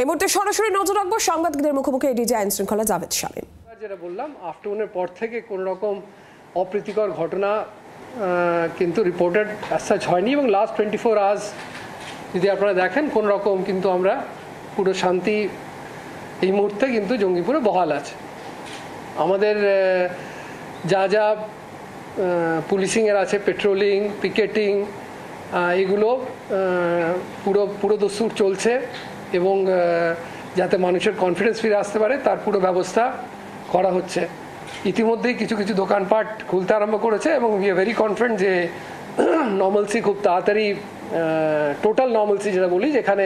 এই মুহূর্তে সরাসরি নজর রাখবো সাংবাদিকদের মুখোমুখি এডিজি আইন শৃঙ্খলা জাভেদ শামীম। যেটা বললাম, আফটারনুনের পর থেকে কোনো রকম অপ্রীতিকর ঘটনা কিন্তু রিপোর্টেড অ্যাজ সাচ হয়নি এবং লাস্ট 24 আওয়ার্স যদি আপনারা দেখেন কোনো রকম কিন্তু আমরা পুরো শান্তি এই মুহূর্তে কিন্তু জঙ্গিপুরে বহাল আছে। আমাদের যা যা পুলিশিংয়ের আছে, পেট্রোলিং, পিকেটিং, এগুলো পুরো দস্তুর চলছে এবং যাতে মানুষের কনফিডেন্স ফিরে আসতে পারে তার পুরো ব্যবস্থা করা হচ্ছে। ইতিমধ্যেই কিছু কিছু দোকানপাট খুলতে আরম্ভ করেছে এবং উই আর ভেরি কনফিডেন্ট যে নর্মালসি খুব তাড়াতাড়ি, টোটাল নর্মালসি যেটা বলি, যেখানে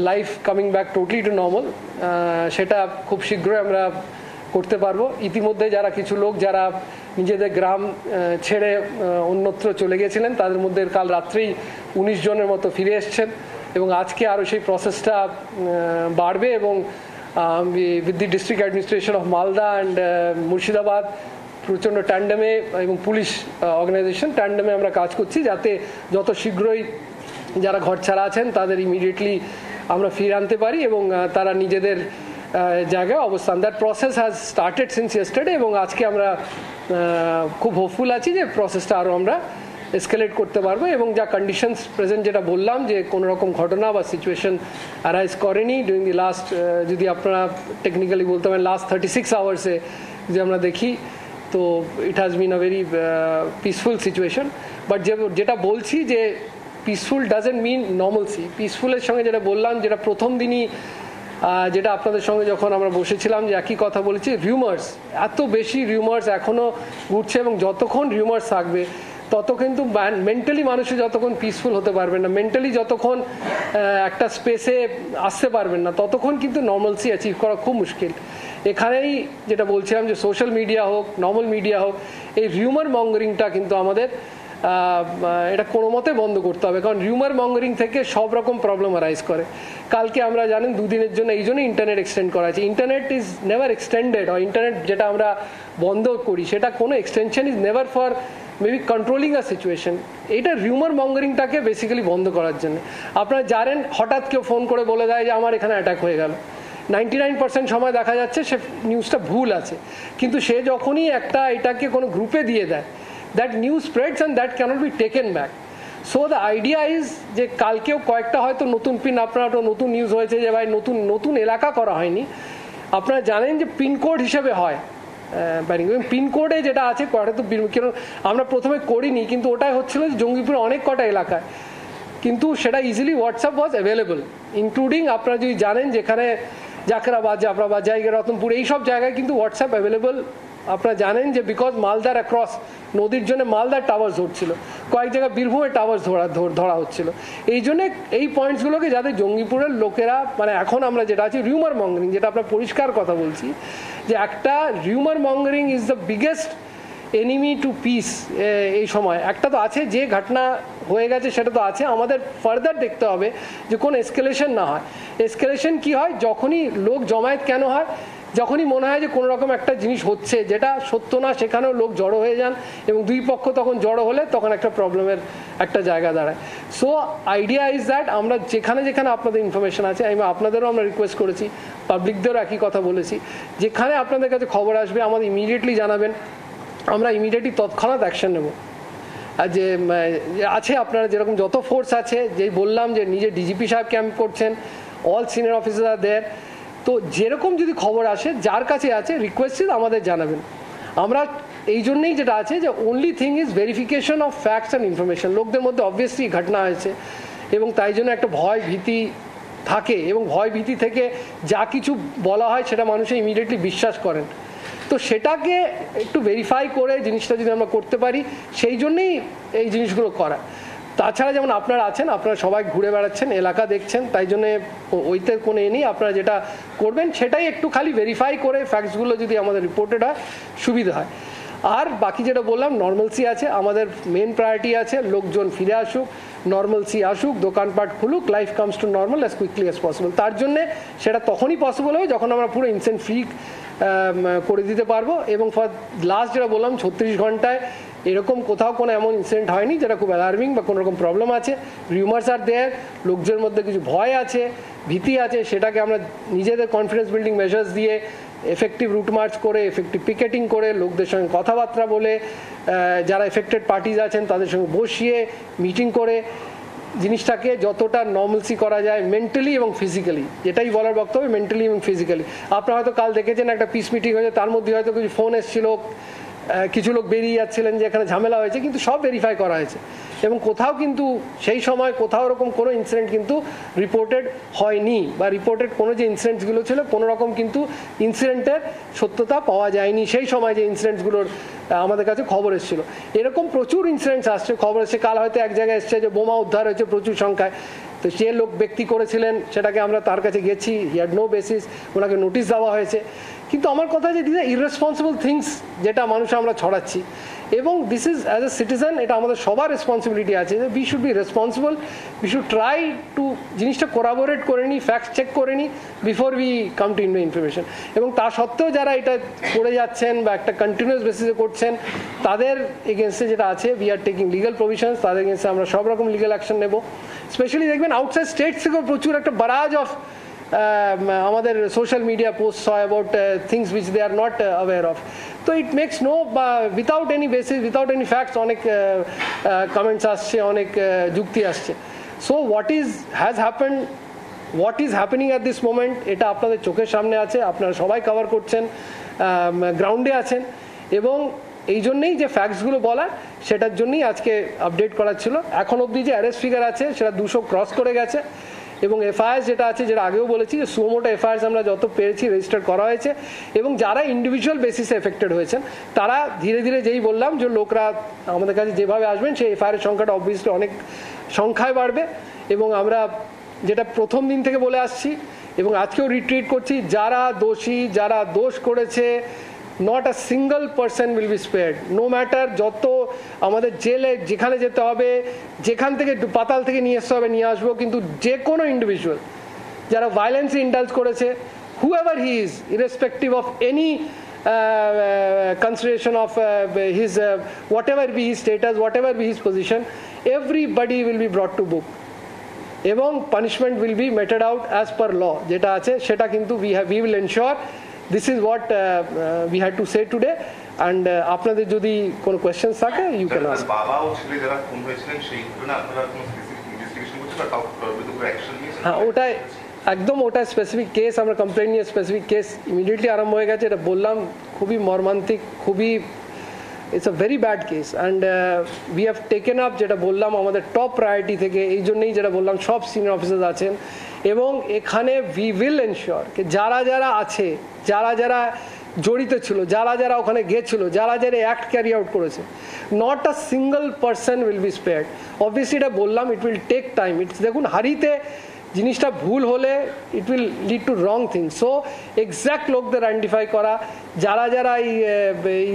life coming back totally to normal, সেটা খুব শীঘ্রই আমরা করতে পারবো। ইতিমধ্যে যারা কিছু লোক যারা নিজেদের গ্রাম ছেড়ে অন্যত্র চলে গিয়েছিলেন তাদের মধ্যে কাল রাত্রেই 19 জনের মতো ফিরে এসছেন এবং আজকে আরও সেই প্রসেসটা বাড়বে এবং with the district administration of Malda and Murshidabad প্রচণ্ড ট্যান্ডেমে এবং পুলিশ অর্গানাইজেশন ট্যান্ডেমে আমরা কাজ করছি যাতে যত শীঘ্রই যারা ঘর ছাড়া আছেন তাদের ইমিডিয়েটলি আমরা ফিরে আনতে পারি এবং তারা নিজেদের জায়গায় অবস্থান। That process has started since yesterday এবং আজকে আমরা খুব হোপফুল আছি যে প্রসেসটা আরও আমরা এসকেলেট করতে পারবো এবং যা কন্ডিশনস প্রেজেন্ট যেটা বললাম যে কোনো রকম ঘটনা বা সিচুয়েশন অ্যারাইজ করেনি ডিউরিং দি লাস্ট, যদি আপনারা টেকনিক্যালি বলতে পারেন লাস্ট 36 আওয়ার্সে যদি আমরা দেখি তো it has been a very peaceful situation. But যেটা বলছি যে পিসফুল ডাজেন্ট মিন নর্মালসি। পিসফুলের সঙ্গে যেটা বললাম, যেটা প্রথম দিনই যেটা আপনাদের সঙ্গে যখন আমরা বসেছিলাম যে একই কথা বলেছি, রিউমার্স, এত বেশি রিউমার্স এখনও ঘুরছে এবং যতক্ষণ রিউমার্স থাকবে তত কিন্তু মেন্টালি মানুষের যতক্ষণ পিসফুল হতে পারবেন না, মেন্টালি যতক্ষণ একটা স্পেসে আসতে পারবেন না, ততক্ষণ কিন্তু নর্মালসি অ্যাচিভ করা খুব মুশকিল। এখানেই যেটা বলছিলাম যে সোশ্যাল মিডিয়া হোক, নর্মাল মিডিয়া হোক, এই রিউমার মঙ্গারিংটা কিন্তু আমাদের এটা কোনো মতে বন্ধ করতে হবে, কারণ রিউমার মঙ্গারিং থেকে সব রকম প্রবলেম অ্যারাইজ করে। কালকে আমরা জানেন 2 দিনের জন্য এই জন্য ইন্টারনেট এক্সটেন্ড করা আছে। ইন্টারনেট ইজ নেভার এক্সটেন্ডেড, আর ইন্টারনেট যেটা আমরা বন্ধ করি সেটা কোনো extension is never for maybe controlling a situation. এইটা রিউমার মঙ্গারিংটাকে বেসিক্যালি বন্ধ করার জন্য। আপনারা জানেন হঠাৎ কেউ ফোন করে বলে দেয় যে আমার এখানে অ্যাটাক হয়ে গেল, 99% সময় দেখা যাচ্ছে সে নিউজটা ভুল আছে, কিন্তু সে যখনই এটাকে কোনো গ্রুপে দিয়ে দেয়, that news spreads and that cannot be taken back. So the idea is যে কালকেও কয়েকটা হয়তো নতুন পিন, আপনার নতুন নিউজ হয়েছে যে ভাই নতুন এলাকা করা হয়নি, আপনারা জানেন যে পিনকোড হিসেবে হয় পিনকোডে যেটা আছে কটা, তো আমরা প্রথমে করিনি কিন্তু ওটাই হচ্ছিল যে জঙ্গিপুরে অনেক কটা এলাকায় কিন্তু সেটা ইজিলি হোয়াটসঅ্যাপ ওয়াজ অ্যাভেলেবল, ইনক্লুডিং আপনারা যদি জানেন যেখানে জাকরাবাদ, জাফরাবাদ, জায়গা, রতনপুর, এইসব জায়গায় কিন্তু হোয়াটসঅ্যাপ অ্যাভেলেবল। আপনারা জানেন যে বিকজ মালদার অ্যাক্রস নদীর জন্য মালদার টাওয়ার্স ধরছিল, কয়েক জায়গায় বীরভূমের টাওয়ার্স ধরা হচ্ছিল। এই জন্যে এই পয়েন্টসগুলোকে যাতে জঙ্গিপুরের লোকেরা, মানে এখন আমরা যেটা আছে রিউমার মঙ্গারিং, যেটা আপনার পরিষ্কার কথা বলছি যে একটা rumour mongering is the biggest enemy to peace. এই সময় একটা তো আছে যে ঘটনা হয়ে গেছে সেটা তো আছে, আমাদের ফার্দার দেখতে হবে যে কোন এসকেলেশন না হয়। এসকেলেশন কি হয়, যখনই লোক জমায়েত কেন হয়, যখনই মনে হয় যে কোনো রকম একটা জিনিস হচ্ছে যেটা সত্য না, সেখানেও লোক জড়ো হয়ে যান এবং দুই পক্ষ তখন জড়ো হলে তখন একটা প্রবলেমের একটা জায়গা দাঁড়ায়। সো আইডিয়া ইজ দ্যাট আমরা যেখানে যেখানে আপনাদের ইনফরমেশন আছে, আমি আপনাদেরও আমরা রিকোয়েস্ট করেছি, পাবলিকদেরও একই কথা বলেছি, যেখানে আপনাদের কাছে খবর আসবে আমাদের ইমিডিয়েটলি জানাবেন, আমরা ইমিডিয়েটলি তৎক্ষণাৎ অ্যাকশন নেব। আর যে আছে আপনারা যেরকম যত ফোর্স আছে, যেই বললাম যে নিজে ডিজিপি সাহেব ক্যাম্প করছেন, অল সিনিয়র অফিসার আর দেয়ার, তো যেরকম যদি খবর আসে যার কাছে আছে রিকোয়েস্ট আমাদের জানাবেন। আমরা এই জন্যেই যেটা আছে যে only thing is verification of facts and information. লোকদের মধ্যে অবভিয়াসলি ঘটনা হয়েছে এবং তাই জন্য একটা ভয় ভীতি থাকে এবং ভয় ভীতি থেকে যা কিছু বলা হয় সেটা মানুষে ইমিডিয়েটলি বিশ্বাস করেন। তো সেটাকে একটু ভেরিফাই করে জিনিসটা যদি আমরা করতে পারি, সেই জন্যেই এই জিনিসগুলো করা। তাছাড়া যেমন আপনারা আছেন, আপনারা সবাই ঘুরে বেড়াচ্ছেন, এলাকা দেখছেন, তাই জন্যে ওইতে কোনো নেই, আপনারা যেটা করবেন সেটাই একটু খালি ভেরিফাই করে ফ্যাক্টসগুলো যদি আমাদের রিপোর্টেড হয় সুবিধা হয়। আর বাকি যেটা বললাম নর্মালসি আছে, আমাদের মেন প্রায়োরিটি আছে লোকজন ফিরে আসুক, নর্মালসি আসুক, দোকানপাট খুলুক, life comes to normal as quickly as possible. তার জন্যে সেটা তখনই পসিবল হবে যখন আমরা পুরো ইনসেন্ট ফ্রি করে দিতে পারবো এবং ফর লাস্ট যেটা বললাম 36 ঘন্টায় এরকম কোথাও কোনো এমন ইনসিডেন্ট হয়নি যেটা খুব অ্যালার্মিং বা কোনো রকম প্রবলেম আছে। রিউমার্স আর দেয়ার, লোকজনের মধ্যে কিছু ভয় আছে, ভীতি আছে, সেটাকে আমরা নিজেদের কনফিডেন্স বিল্ডিং মেজার্স দিয়ে এফেক্টিভ রুট মার্চ করে, এফেক্টিভ পিকেটিং করে, লোকদের সঙ্গে কথাবার্তা বলে, যারা এফেক্টেড পার্টিজ আছেন তাদের সঙ্গে বসিয়ে মিটিং করে জিনিসটাকে যতটা নর্মালসি করা যায় মেন্টালি এবং ফিজিক্যালি, যেটাই বলার বক্তব্য, মেন্টালি এবং ফিজিক্যালি। আপনারা হয়তো কাল দেখেছেন একটা পিস মিটিং হয়েছে, তার মধ্যে হয়তো কিছু ফোন এসেছিল, কিছু লোক বেরিয়ে যাচ্ছিলেন যে এখানে ঝামেলা হয়েছে, কিন্তু সব ভেরিফাই করা হয়েছে এবং কোথাও কিন্তু সেই সময় কোথাও এরকম কোনো ইনসিডেন্ট কিন্তু রিপোর্টেড হয়নি, বা রিপোর্টেড কোনো যে ইনসিডেন্টসগুলো ছিল কোনো রকম কিন্তু ইনসিডেন্টের সত্যতা পাওয়া যায়নি সেই সময় যে ইনসিডেন্টসগুলোর আমাদের কাছে খবর এসেছিল। এরকম প্রচুর ইনসিডেন্টস আসছে, খবর এসছে, কাল হয়তো এক জায়গায় এসছে যে বোমা উদ্ধার হয়েছে প্রচুর সংখ্যায়, তো যে লোক ব্যক্তি করেছিলেন সেটাকে আমরা তার কাছে গেছি, হি হ্যাড নো বেসিস, ওনাকে নোটিশ দেওয়া হয়েছে। কিন্তু আমার কথা যে দিস আর ইররেসপন্সিবল থিংস যেটা মানুষ আমরা ছড়াচ্ছি, এবং this is as a citizen এটা আমাদের সবার রেসপন্সিবিলিটি আছে যে we should be responsible, we should try to জিনিসটা কোরাবোরেট করে নিই, ফ্যাক্ট চেক করে নিই before we come to info information. এবং তা সত্ত্বেও যারা এটা করে যাচ্ছেন বা একটা কন্টিনিউয়াস বেসিসে করছেন তাদের এগেনস্টে যেটা আছে we are taking legal provisions, তাদের এগেনস্টে আমরা সব রকম লিগাল অ্যাকশন নেব। স্পেশালি দেখবেন আউটসাইড স্টেটস থেকেও প্রচুর একটা বারাজ অফ আমাদের সোশ্যাল মিডিয়া পোস্ট হয় about things which they are not aware of. তো it makes no, without any basis, without any facts অনেক কমেন্টস আসছে, অনেক যুক্তি আসছে। So what has happened, what is happening at this moment, এটা আপনাদের চোখের সামনে আছে, আপনারা সবাই কভার করছেন, গ্রাউন্ডে আছেন, এবং এই জন্যেই যে ফ্যাক্টসগুলো বলা সেটার জন্যই আজকে আপডেট করার ছিল। এখন অবধি যে অ্যারেস্ট ফিগার আছে সেটা 200 ক্রস করে গেছে, এবং এফআইআর যেটা আছে, যেটা আগেও বলেছি যে সুমোটো এফআইআর আমরা যত পেরেছি রেজিস্টার করা হয়েছে, এবং যারা ইন্ডিভিজুয়াল বেসিসে এফেক্টেড হয়েছেন তারা ধীরে ধীরে, যেই বললাম যে লোকরা আমাদের কাছে যেভাবে আসবেন সেই এফআইআর সংখ্যাটা অবভিয়াসলি অনেক সংখ্যায় বাড়বে। এবং আমরা যেটা প্রথম দিন থেকে বলে আসছি এবং আজকেও রিট্রিট করছি, যারা দোষী, যারা দোষ করেছে, not a single person will be spared, no matter যত আমাদের জেলে যেখানে যেতে হবে, যেখান থেকে পাতাল থেকে নিয়ে আসতে হবে নিয়ে আসবো, কিন্তু যে কোনো ইন্ডিভিজুয়াল যারা ভায়োলেন্সে ইন্ডালজ করেছে, whoever he is, irrespective of any consideration of his whatever be his status, whatever be his position, everybody will be brought to book এবং punishment will be meted out as per law যেটা আছে সেটা কিন্তু we will ensure. This is what we had to say today, and আপনাদের যদি কোনো question থাকে you can ask. বাবা ও ছেলে যারা ফোন হয়েছিলেন সেই ঘটনা আপনারা কোনো স্পেসিফিক ইনভেস্টিগেশন করছেন বা তার কোনো অ্যাকশন নিয়েছেন? হ্যাঁ, ওটাই একদম, ওটা স্পেসিফিক কেস, আমরা কমপ্লেন নিয়ে স্পেসিফিক কেস ইমিডিয়েটলি আরম্ভ হয়ে গেছে। এটা বললাম খুবই মর্মান্তিক, খুবই it's a very bad case, and we have taken up, যেটা বললাম আমাদের টপ প্রায়োরিটি থেকে, এই জন্যই যেটা বললাম সব সিনিয়র অফিসার্স আছেন, এবং এখানে উই উইল এনশিওর যারা যারা আছে, যারা যারা জড়িত ছিল, যারা যারা ওখানে গেছিল, যারা যারা অ্যাক্ট ক্যারি আউট করেছে, not a single person will be spared. Obviously এটা বললাম it will take time, it's দেখুন হারিতে জিনিসটা ভুল হলে it will lead to wrong thing. So exact লোকদের আইডেন্টিফাই করা, যারা যারা এই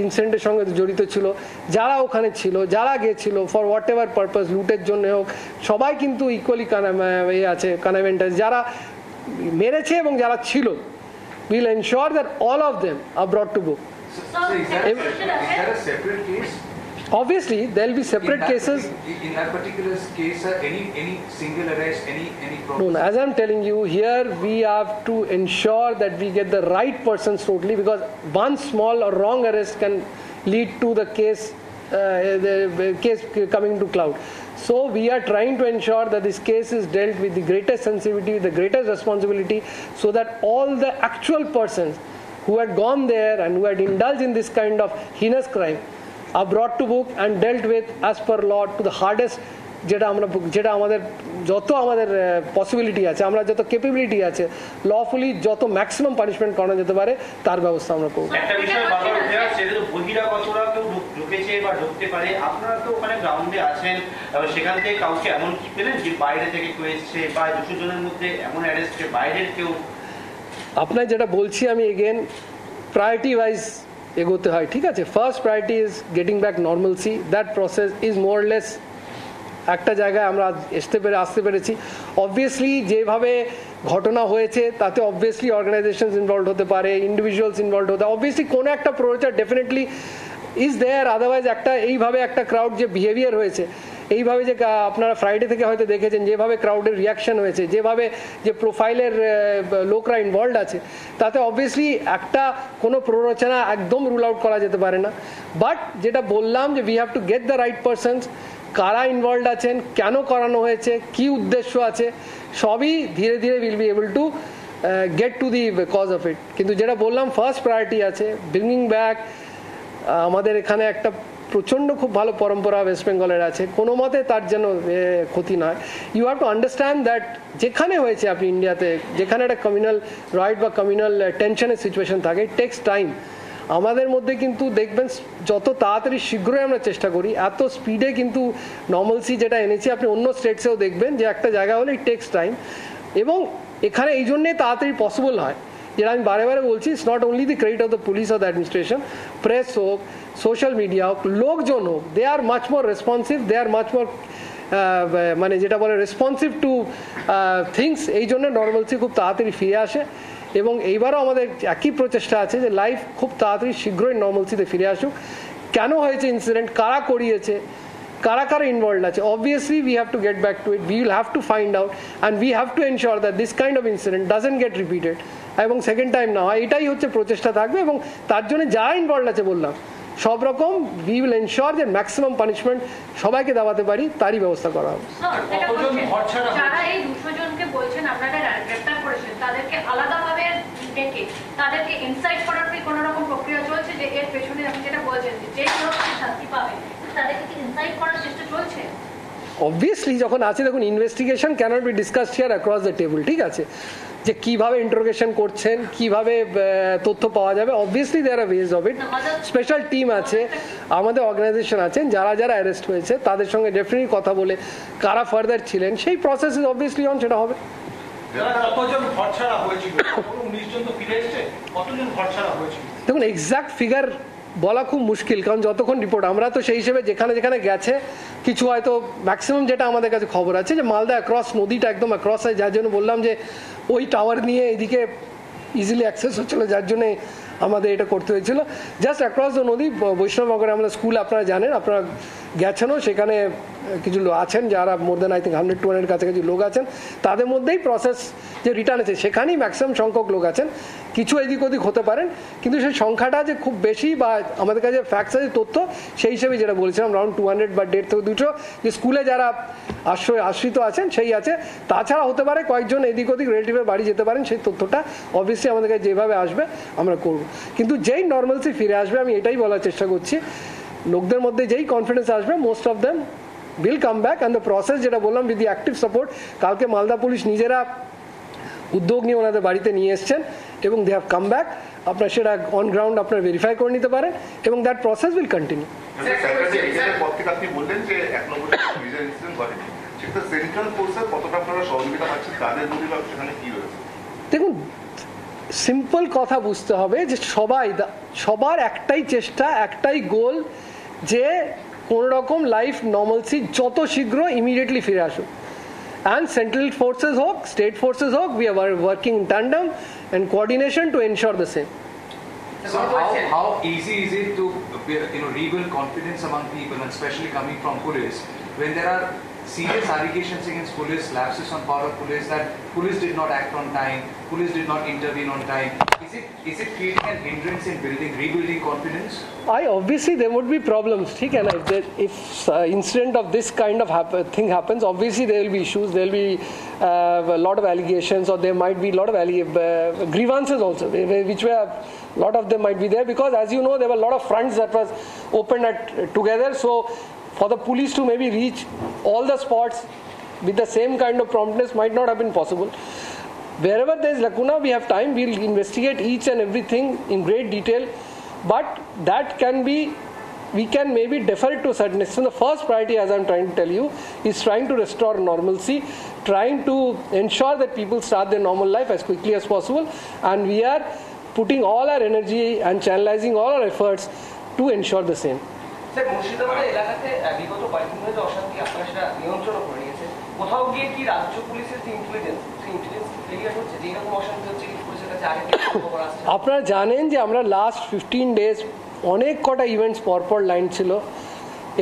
ইনসিডেন্টের সঙ্গে জড়িত ছিল, যারা ওখানে ছিল, যারা গেছিল ফর হোয়াট এভার পারপাস, লুটের জন্য হোক, সবাই কিন্তু ইকুয়ালি আছে কানেভেন্টাস, যারা মেরেছে এবং যারা ছিল, will ensure that all of them are brought to book. Obviously, there will be separate cases. In that particular case, any single arrest, any problem? No, as I'm telling you, here we have to ensure that we get the right persons totally, because one small or wrong arrest can lead to the case coming to cloud. So we are trying to ensure that this case is dealt with the greatest sensitivity, with the greatest responsibility, so that all the actual persons who had gone there and who had indulged in this kind of heinous crime are brought to book and dealt with as per law to the hardest, যেটা আমাদের যত আমাদের possibility আছে, আমরা যত capability আছে, lawfully যত maximum punishment করানো যেতে পারে তার ব্যবস্থা আমরা করব। একটা বিষয় বারবার উঠে আসছে, যেহেতু বহিরাগতরা কেউ ঢুকেছে বা ঢুকতে পারে, আপনারা তো ওখানে গ্রাউন্ডে আছেন, সেখান থেকে কাউকে এমন কি পেলেন যে বাইরে থেকে কেউ এসছে, বা 200 জনের মধ্যে এমন অ্যারেস্ট বাইরের কেউ? আপনার যেটা বলছি আমি এগেন, প্রায়োরিটি ওয়াইজ এগোতে হয়, ঠিক আছে? First priority is getting back normalcy, that process is more less একটা জায়গায় আমরা আসতে পেরেছি। অবভিয়াসলি যেভাবে ঘটনা হয়েছে তাতে অবভিয়াসলি অর্গানাইজেশনস ইনভলভ হতে পারে, ইন্ডিভিজুয়ালস ইনভলভ হতে, অবভিয়াসলি কোনো একটা প্রচার ডেফিনেটলি ইজ দেয়ার। আদারওয়াইজ একটা এইভাবে একটা ক্রাউড যে বিহেভিয়ার হয়েছে, এইভাবে যে আপনারা ফ্রাইডে থেকে হয়তো দেখেছেন যেভাবে ক্রাউডের রিয়াকশন হয়েছে, যেভাবে যে প্রোফাইলের লোকরা ইনভলভ আছে, তাতে অবভিয়াসলি একটা কোনো প্ররোচনা একদম রুল আউট করা যেতে পারে না। বাট যেটা বললাম যে we have to get the right persons, কারা ইনভলভ আছেন, কেন করানো হয়েছে, কি উদ্দেশ্য আছে, সবই ধীরে ধীরে will be able to get to the cause of it. কিন্তু যেটা বললাম ফার্স্ট প্রায়োরিটি আছে ব্রিঙ্গিং ব্যাক। আমাদের এখানে একটা প্রচণ্ড খুব ভালো পরম্পরা ওয়েস্ট বেঙ্গলের আছে, কোনো মতে তার যেন ক্ষতি নয়। You have to understand that যেখানে হয়েছে আপনি ইন্ডিয়াতে, যেখানে একটা কমিউনাল রাইট বা কমিউনাল টেনশনের সিচুয়েশন থাকে, ইট টেক্স টাইম। আমাদের মধ্যে কিন্তু দেখবেন যত তাড়াতাড়ি শীঘ্রই আমরা চেষ্টা করি, এত স্পিডে কিন্তু নর্মালসি যেটা এনেছি আপনি অন্য স্টেটসেও দেখবেন যে একটা জায়গা হলে ইট টেক্স টাইম। এবং এখানে এই জন্যেই তাড়াতাড়ি পসিবল হয়, যেটা আমি বারে বারে বলছি, it's not only the credit of the police of the administration, press হোক, সোশ্যাল মিডিয়া হোক, লোকজন হোক, they are much more responsive, they are much more মানে যেটা বলে রেসপন্সিভ টু থিংস। এই জন্য নর্মালসি খুব তাড়াতাড়ি ফিরে আসে। এবং এইবারও আমাদের একই প্রচেষ্টা আছে যে লাইফ খুব তাড়াতাড়ি শীঘ্রই নর্মালসিতে ফিরে আসুক। কেন হয়েছে ইনসিডেন্ট, কারা করিয়েছে, কারা কারা ইনভলভ আছে, obviously we have to get back to it, we will have to find out and we have to ensure that this kind of incident doesn't gate repeated এবং সেকেন্ড টাইম না হয়। এটাই হচ্ছে প্রচেষ্টা থাকবে এবং তার জন্য যারা ইনভলভ আছে বললাম সব রকম উই উইল এনশিওর যে ম্যাক্সিমাম পানিশমেন্ট সবাইকে দেওয়াতে পারি তারই ব্যবস্থা করা হবে। যারা এই 200 জনকে বলছেন আপনারা গ্রেফতার করেছেন, তাদেরকে আলাদাভাবে ডেকে তাদেরকে ইনসাইট করার কি কোনো রকম প্রক্রিয়া চলছে, যে এর পেছনে আপনি যেটা বলছেন যে লোক শাস্তি পাবে, তাদেরকে কি ইনসাইট করার চেষ্টা চলছে? অবভিয়াসলি যখন আছে, দেখুন investigation cannot be discussed here across the table, ঠিক আছে, যে কিভাবে ইন্টারোগেশন করছেন, কিভাবে তথ্য পাওয়া যাবে, obviously there are ways of it. Special team আছে, আমাদের অর্গানাইজেশন আছেন, যারা যারা অ্যারেস্ট হয়েছে তাদের সঙ্গে ডেফিনেটলি কথা বলে কারা ফার্দার ছিলেন সেই প্রসেস অবভিয়াসলি অন সেটা হবে। দেখুন এক্সাক্ট ফিগার বলা খুব মুশকিল, কারণ যতক্ষণ রিপোর্ট, আমরা তো সেই হিসেবে যেখানে যেখানে গেছে কিছু হয়তো ম্যাক্সিমাম যেটা আমাদের কাছে খবর আছে যে মালদা অ্যাক্রস, নদীটা একদম অ্যাক্রস হয়, যার জন্য বললাম যে ওই টাওয়ার নিয়ে এদিকে ইজিলি অ্যাক্সেস হচ্ছিলো, যার জন্যে আমাদের এটা করতে হয়েছিল। জাস্ট অ্যাক্রস দ্য নদী, বৈষ্ণবনগরে আমাদের স্কুল আপনারা জানেন, আপনারা গেছেনও, সেখানে কিছু আছেন যারা মোর দেন আই থিঙ্ক 100-200 কাছাকাছি লোক আছেন, তাদের মধ্যেই প্রসেস যে রিটার্ন আছে সেখানেই ম্যাক্সিমাম সংখ্যক লোক আছেন, কিছু এদিক ওদিক হতে পারেন, কিন্তু সেই সংখ্যাটা যে খুব বেশি বা আমাদের কাছে ফ্যাক্টস আছে তথ্য, সেই হিসেবে যেটা বলেছিলাম রাউন্ড 200 বা 150 থেকে 200 যে স্কুলে যারা আশ্রিত আছেন সেই আছে। তাছাড়া হতে পারে কয়েকজন এদিক ওদিক রিলেটিভের বাড়ি যেতে পারেন, সেই তথ্যটা অবভিয়াসলি আমাদের কাছে যেভাবে আসবে আমরা করব। কিন্তু যেই নর্মালসি ফিরে আসবে, আমি এটাই বলার চেষ্টা করছি, লোকদের মধ্যে যেই কনফিডেন্স আসবে, most of them will come back and the process যেটা বললাম with the active support, কালকে মালদা পুলিশ নিজেরা উদ্যোগ নিয়ে ওনাদের বাড়িতে নিয়ে এসছেন এবং they have come back, আপনার সেটা অন গ্রাউন্ড আপনার ভেরিফাই করে নিতে পারেন এবং দ্যাট প্রসেস উইল কন্টিনিউ। আপনি বললেন যে 1 নম্বর ভিজন ইনসিডেন্ট ঘটেনি, সেটা সেন্ট্রাল ফোর্সের কতটা আপনারা সহযোগিতা পাচ্ছেন, তাদের ভূমিকা সেখানে কি রয়েছে? দেখুন সিম্পল কথা বুঝতে হবে যে সবার একটাই চেষ্টা, একটাই গোল যে কোনো রকম লাইফ নর্মালসি যত শীঘ্র ইমিডিয়েটলি ফিরে আসুক। অ্যান্ড সেন্ট্রাল ফোর্সেস হোক, স্টেট ফোর্সেস হোক, we are working in tandem and coordination to ensure the same. So how easy is it to rebuild confidence among people, and especially coming from police, when there are serious allegations against police, lapses on power of police, that police did not act on time, police did not intervene on time? Is it creating an hindrance in rebuilding confidence? Obviously there would be problems, ठीक है ना, if incident of this kind of thing happens, obviously there will be issues, there will be a lot of allegations, or there might be a lot of grievances also, which were a lot of them might be there, because as you know there were a lot of fronts that was opened together, so for the police to maybe reach all the spots with the same kind of promptness might not have been possible. Wherever there is lacuna, we have time, we will investigate each and everything in great detail, but that can be, we can maybe defer it to a certain extent. The first priority, as I am trying to tell you, is trying to restore normalcy, trying to ensure that people start their normal life as quickly as possible, and we are putting all our energy and channelizing all our efforts to ensure the same. Sir, মুর্শিদাবাদের এলাকাতে বিগত কয়েকদিন ধরে যে অশান্তি, আপনারা সেটা নিয়ন্ত্রণ করে নিয়েছে, কোথাও গিয়ে কি রাজ্য পুলিশের যে ইন্টেলিজেন্স ক্লিয়ার হচ্ছে, যে এরকম অশান্তি হচ্ছে কি পুলিশের কাছে আগে থেকে খবর আসছে? আপনারা জানেন যে আমরা লাস্ট 15 days অনেক কটা ইভেন্টস পরপর লাইন ছিল,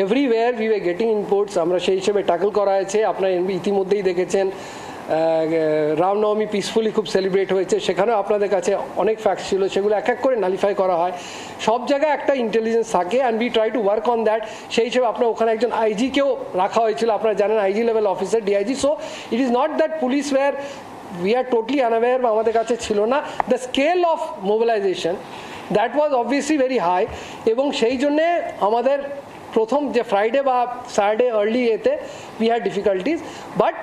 everywhere we were getting inputs, আমরা সেই হিসেবে ট্যাকল করা হয়েছে। আপনারা ইতিমধ্যেই দেখেছেন রামনবমী পিসফুলি খুব সেলিব্রেট হয়েছে, সেখানেও আপনাদের কাছে অনেক ফ্যাক্টস ছিল, সেগুলো এক এক করে নালিফাই করা হয়। সব জায়গায় একটা ইন্টেলিজেন্স থাকে and we try to work on that. সেই হিসেবে আপনার ওখানে একজন আইজিকেও রাখা হয়েছিল, আপনারা জানেন IG level officer, DIG. So it is not that police were we are totally unaware বা আমাদের কাছে ছিল না। The scale of mobilisation that was obviously very high, এবং সেই জন্যে আমাদের প্রথম যে ফ্রাইডে বা স্যাটারডে আর্লি এতে we had difficulties. But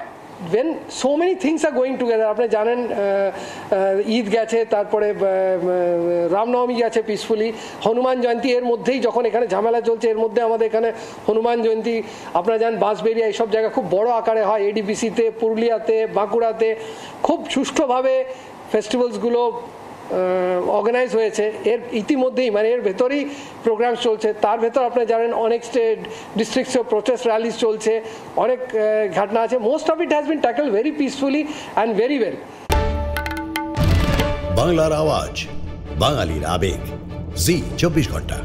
when so many things are going together, আপনি জানেন ঈদ গেছে, তারপরে রামনবমী গেছে পিসফুলি, হনুমান জয়ন্তী এর মধ্যেই যখন এখানে ঝামেলা চলছে, এর মধ্যে আমাদের এখানে হনুমান জয়ন্তী আপনারা জানেন বাঁশবেড়িয়া এইসব জায়গা খুব বড় আকারে হয়, এডিবিসিতে, পুরুলিয়াতে, বাঁকুড়াতে খুব সুষ্ঠুভাবে ফেস্টিভ্যালসগুলো অর্গানাইজ হয়েছে। এর ইতিমধ্যেই মানে এর ভেতরেই প্রোগ্রাম চলছে, তার ভেতর আপনারা জানেন অনেক স্টেট ডিস্ট্রিক্টসে প্রোটেস্ট র্যালিজ চলছে, অনেক ঘটনা আছে। Most of it has been tackle very peacefully and very well. বাংলার আওয়াজ, বাঙালির আবেগ, জি 24 ঘন্টা।